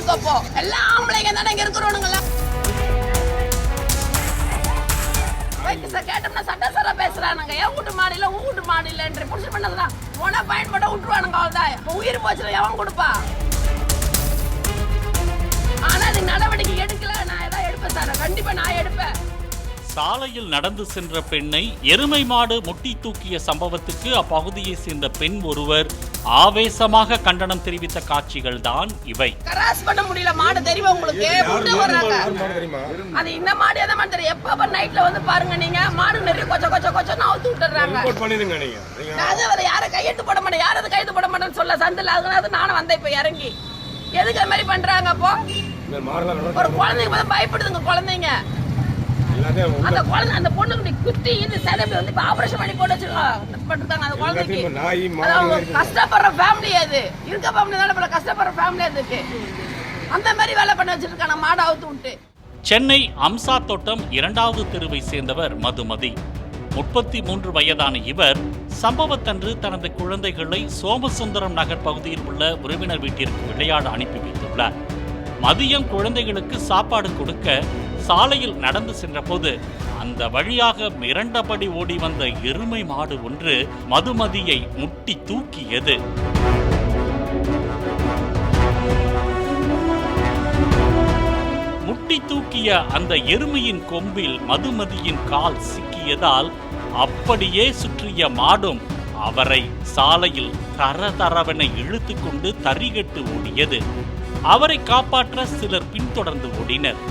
இருக்கப்போ எல்லாம் ஆம்பளைங்க தானே இங்க இருக்கிறோனுங்களா. கேட்டோம்னா சட்டசர பேசுறானுங்க. என் வீட்டு மாடியில உன் வீட்டு மாடியில என்று புடிச்சு பண்ணதுதான் போனா பயன்பட விட்டுருவானுங்க. அவ்வளவுதான் உயிர் போச்சுல எவன் கொடுப்பா. ஆனா அது நடவடிக்கை எடுக்கல. நான் ஏதாவது எடுப்பேன் சார், கண்டிப்பா நான் எடுப்பேன். சாலையில் நடந்து சென்ற பெண்ணை எருமை மாடு முட்டி தூக்கிய சம்பவத்துக்கு அப்பகுதியை சேர்ந்த பெண் ஒருவர் ஆவேசமாக கண்டனம் தெரிவித்த காட்சிகள் தான் இவை. கிராஸ் பண்ண முடியல மாடு தெரியுமா உங்களுக்கு? அது இந்த மாடு எதை மாதிரி தெரியும். எப்ப நைட்ல வந்து பாருங்க நீங்க மாடு நிறைய கொச்ச கொச்ச கொச்சன்னு அவுத்து விட்டுறாங்க. அது வர யாரும் கையெழுத்து போட மாட்டேன், யாரும் கையெழுத்து போட மாட்டேன்னு சொல்ல சந்தில. அதனால நானும் வந்தேன் இப்ப இறங்கி. எதுக்கு அது மாதிரி பண்றாங்க? அப்போ ஒரு குழந்தைங்க பயப்படுதுங்க. குழந்தைங்க அந்த குழந்தை அந்த பொண்ணுக்கு குத்தி இந்த சேதப்படி வந்து ஆபரேஷன் பண்ணி போட்டு வச்சிருக்காங்க. அந்த குழந்தைக்கு கஷ்டப்படுற ஃபேமிலி அது இருக்க ஃபேமிலி தானே கஷ்டப்படுற ஃபேமிலி அதுக்கு அந்த மாதிரி வேலை பண்ண வச்சிருக்காங்க மாடு அவுத்து விட்டு. சென்னை அம்சா தோட்டம் 2வது தெருவை சேர்ந்தவர் மதுமதி. 33 வயதான இவர் சம்பவத்தன்று தனது குழந்தைகளை சோமசுந்தரம் நகர் பகுதியில் உள்ள உறவினர் வீட்டிற்கு விளையாட அனுப்பி வைத்துள்ளார். மதியம் குழந்தைகளுக்கு சாப்பாடு கொடுக்க சாலையில் நடந்து சென்றபோது அந்த வழியாக மிரண்டபடி ஓடி வந்த எருமை மாடு ஒன்று மதுமதியை முட்டி தூக்கியது. முட்டி தூக்கிய அந்த எருமையின் கொம்பில் மதுமதியின் கால் சிக்கியதால் அப்படியே சுற்றிய மாடும் அவரை சாலையில் தரதரவென இழுத்து கொண்டு தறிகட்டு ஓடியது. அவரை காப்பாற்ற சிலர் பின்தொடர்ந்து ஓடினர்.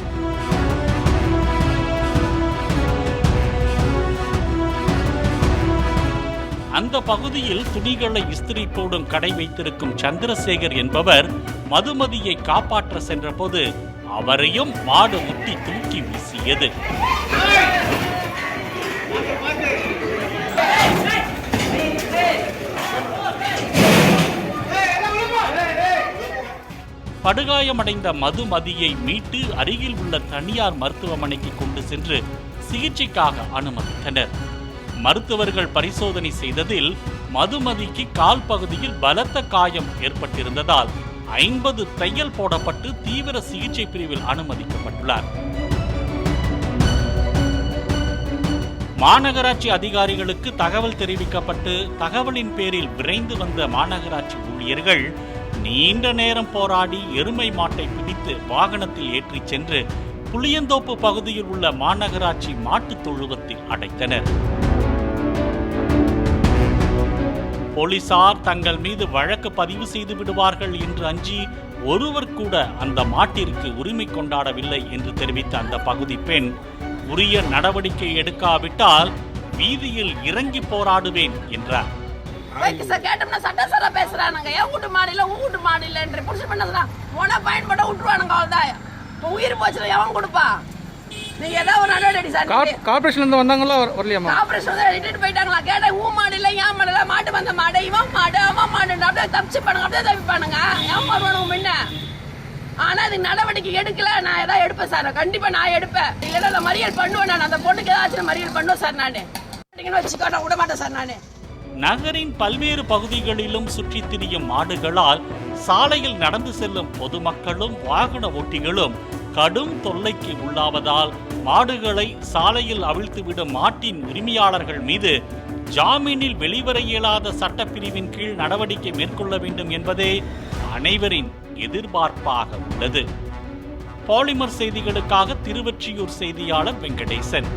அந்த பகுதியில் துணிகளை இஸ்திரி போடும் கடை வைத்திருக்கும் சந்திரசேகர் என்பவர் மதுமதியை காப்பாற்ற சென்றபோது அவரையும் மாடு முட்டி தூக்கி வீசியது. படுகாயமடைந்த மதுமதியை மீட்டு அருகில் உள்ள தனியார் மருத்துவமனைக்கு கொண்டு சென்று சிகிச்சைக்காக அனுமதித்தனர். மருத்துவர்கள் பரிசோதனை செய்ததில் மதுமதிக்கு கால் பகுதியில் பலத்த காயம் ஏற்பட்டிருந்ததால் 50 தையல் போடப்பட்டு தீவிர சிகிச்சை பிரிவில் அனுமதிக்கப்பட்டுள்ளார். மாநகராட்சி அதிகாரிகளுக்கு தகவல் தெரிவிக்கப்பட்டு தகவலின் பேரில் விரைந்து வந்த மாநகராட்சி ஊழியர்கள் நீண்ட நேரம் போராடி எருமை மாட்டை பிடித்து வாகனத்தில் ஏற்றி சென்று புளியந்தோப்பு பகுதியில் உள்ள மாநகராட்சி மாட்டுத் தொழுவத்தில் அடைத்தனர். போலீசார் தங்கள் மீது வழக்கு பதிவு செய்து விடுவார்கள் என்று அஞ்சி ஒருவர் கூட அந்த மாட்டிற்கு உரிமை கொண்டாடவில்லை என்று தெரிவித்த அந்த பகுதி பெண், உரிய நடவடிக்கை எடுக்காவிட்டால் வீதியில் இறங்கி போராடுவேன் என்றார். கேட்டோம்னா சட்டசர பேசுறானுங்க. என் வீட்டு மாடியில உன் வீட்டு மாடியில என்று புடிச்சு பண்ணதுதான் போனா பயன்பட விட்டுருவானுங்க. அவ்வளவுதான் உயிர் போச்சுல எவன் கொடுப்பா. நீங்க ஏதாவது ஒரு நடவடிக்கை சார். கார்பரேஷன்ல இருந்து வந்தாங்களா வரலையாமா? கார்பரேஷன் வந்து எடுத்துட்டு போயிட்டாங்களா? கேட்ட ஊ மாடியில ஏன் மாடல மாட்டு வந்த மாடு இவன் மாடு அவன் மாடு அப்படியே தப்பிச்சு பண்ணுங்க. அப்படியே தப்பிப்பானுங்க. ஏன் வருவானுங்க முன்ன. ஆனா அது நடவடிக்கை எடுக்கல. நான் ஏதாவது எடுப்பேன் சார், கண்டிப்பா நான் எடுப்பேன். இல்லைன்னா நான் மறியல் பண்ணுவேன். நான் அந்த பொண்ணுக்கு ஏதாச்சும் மறியல் பண்ணுவேன் சார். நானு வச்சுக்கோ, நான் விட மாட்டேன் சார். நானு நகரின் பல்வேறு பகுதிகளிலும் சுற்றி திரியும் மாடுகளால் சாலையில் நடந்து செல்லும் பொதுமக்களும் வாகன ஓட்டிகளும் கடும் தொல்லைக்கு உள்ளாவதால் மாடுகளை சாலையில் அவிழ்த்துவிடும் மாட்டின் உரிமையாளர்கள் மீது ஜாமீனில் வெளிவர இயலாத சட்டப்பிரிவின் கீழ் நடவடிக்கை மேற்கொள்ள வேண்டும் என்பதே அனைவரின் எதிர்பார்ப்பாக உள்ளது. பாலிமர் செய்திகளுக்காக திருவொற்றியூர் செய்தியாளர் வெங்கடேசன்.